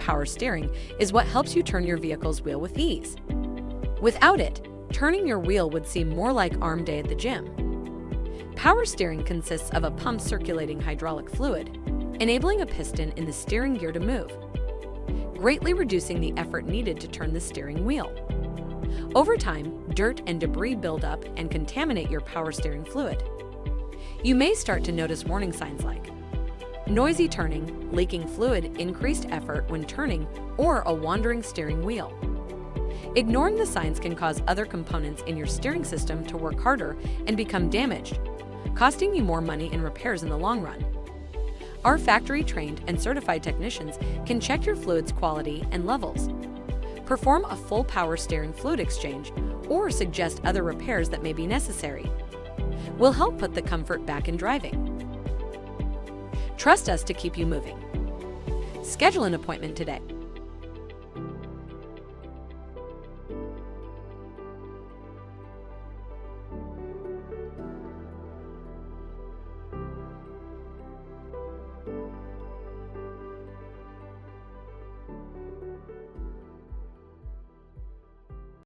power steering is what helps you turn your vehicle's wheel with ease. Without it, turning your wheel would seem more like arm day at the gym. Power steering consists of a pump circulating hydraulic fluid, enabling a piston in the steering gear to move, greatly reducing the effort needed to turn the steering wheel. Over time, dirt and debris build up and contaminate your power steering fluid. You may start to notice warning signs like noisy turning, leaking fluid, increased effort when turning, or a wandering steering wheel. Ignoring the signs can cause other components in your steering system to work harder and become damaged, costing you more money in repairs in the long run. Our factory-trained and certified technicians can check your fluid's quality and levels, perform a full power steering fluid exchange, or suggest other repairs that may be necessary. We'll help put the comfort back in driving. Trust us to keep you moving. Schedule an appointment today.